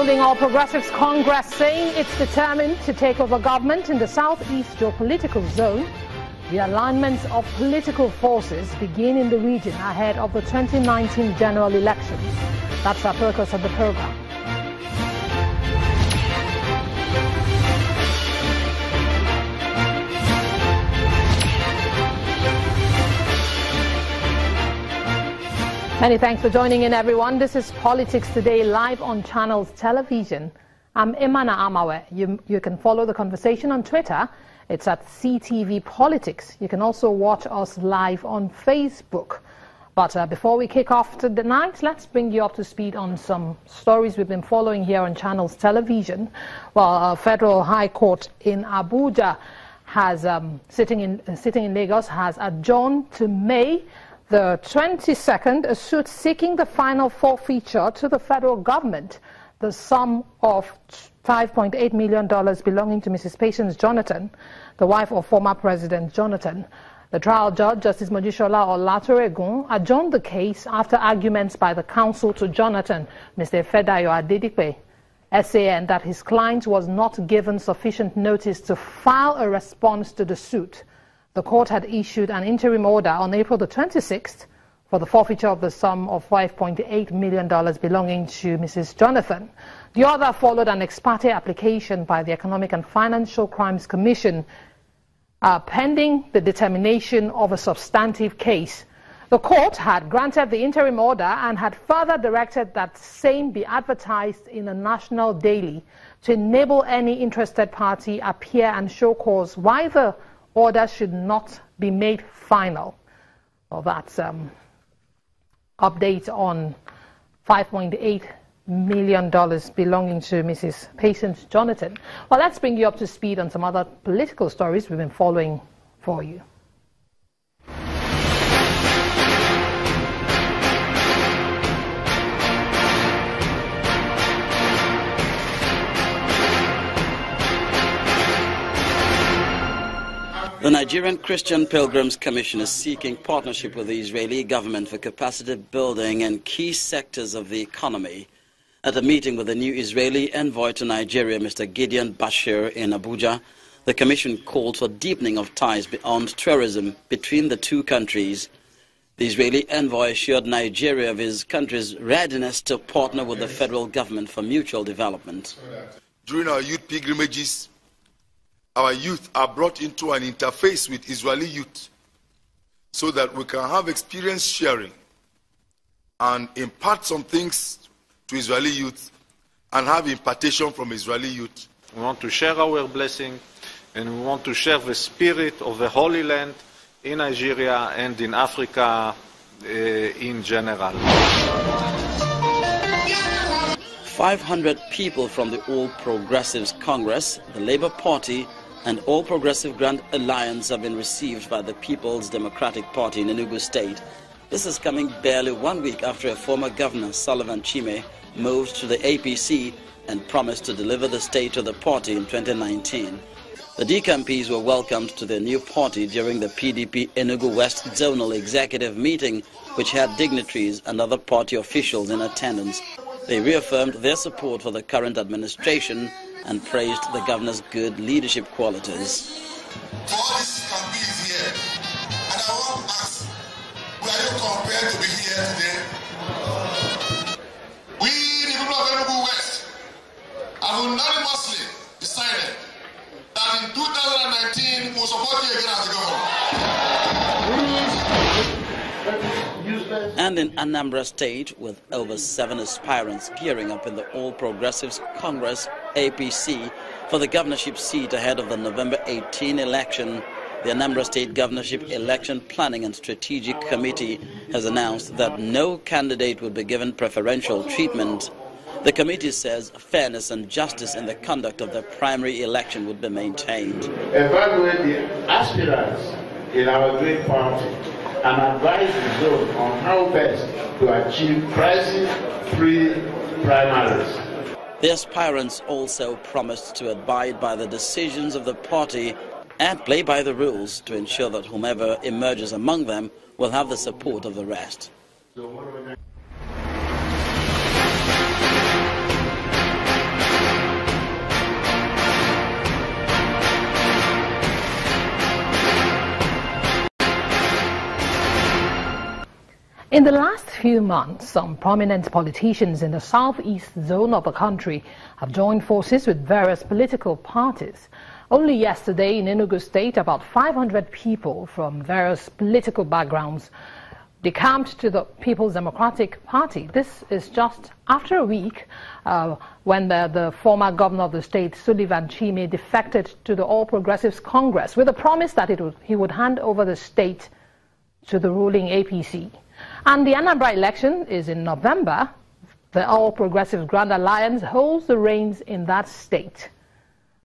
ruling All Progressives Congress saying it's determined to take over government in the southeast geopolitical zone. The alignments of political forces begin in the region ahead of the 2019 general elections. That's our focus of the program. Many thanks for joining in, everyone. This is Politics Today, live on Channels Television. I'm Imana Amawe. You can follow the conversation on Twitter. It's at CTV Politics. You can also watch us live on Facebook. But before we kick off tonight, let's bring you up to speed on some stories we've been following here on Channels Television. Well, a federal high court in Abuja has sitting in Lagos has adjourned to May the 22nd, a suit seeking the final forfeiture to the federal government, the sum of $5.8 million belonging to Mrs. Patience Jonathan, the wife of former President Jonathan. The trial judge, Justice Mojisola Olatoregun, adjourned the case after arguments by the counsel to Jonathan, Mr. Fedayo Adedipe, SAN, that his client was not given sufficient notice to file a response to the suit. The court had issued an interim order on April the 26th for the forfeiture of the sum of $5.8 million belonging to Mrs. Jonathan. The order followed an ex parte application by the Economic and Financial Crimes Commission pending the determination of a substantive case. The court had granted the interim order and had further directed that same be advertised in a national daily to enable any interested party appear and show cause why the order should not be made final. Well, that's update on $5.8 million belonging to Mrs. Patience Jonathan. Well, let's bring you up to speed on some other political stories we've been following for you. The Nigerian Christian Pilgrims Commission is seeking partnership with the Israeli government for capacity building in key sectors of the economy. At a meeting with the new Israeli envoy to Nigeria, Mr. Gideon Bashir, in Abuja, the commission called for deepening of ties beyond tourism between the two countries. The Israeli envoy assured Nigeria of his country's readiness to partner with the federal government for mutual development. During our youth pilgrimages, our youth are brought into an interface with Israeli youth so that we can have experience sharing and impart some things to Israeli youth and have impartation from Israeli youth. We want to share our blessing and we want to share the spirit of the Holy Land in Nigeria and in Africa in general. 500 people from the All Progressives Congress, the Labour Party, and All Progressive Grand Alliance have been received by the People's Democratic Party in Enugu State. This is coming barely 1 week after a former governor, Sullivan Chime, moved to the APC and promised to deliver the state to the party in 2019. The DCMPs were welcomed to their new party during the PDP Enugu West Zonal Executive Meeting, which had dignitaries and other party officials in attendance. They reaffirmed their support for the current administration and praised the governor's good leadership qualities. To all these campaigns here, and I want to ask, were you compared to be here today? We, the people of Enugu West, have unanimously decided that in 2019 we will support you again as the governor. And in Anambra State, with over 7 aspirants gearing up in the All Progressives Congress, APC, for the governorship seat ahead of the November 18 election, the Anambra State Governorship Election Planning and Strategic Committee has announced that no candidate will be given preferential treatment. The committee says fairness and justice in the conduct of the primary election would be maintained. Evaluate the aspirants in our great party and advise the zone on how best to achieve crisis-free primaries. The aspirants also promised to abide by the decisions of the party and play by the rules to ensure that whomever emerges among them will have the support of the rest. In the last few months, some prominent politicians in the southeast zone of the country have joined forces with various political parties. Only yesterday in Enugu State, about 500 people from various political backgrounds decamped to the People's Democratic Party. This is just after a week when the former governor of the state, Sullivan Chime, defected to the All Progressives Congress with a promise that he would hand over the state to the ruling APC. And the Anambra election is in November. The All Progressives Grand Alliance holds the reins in that state.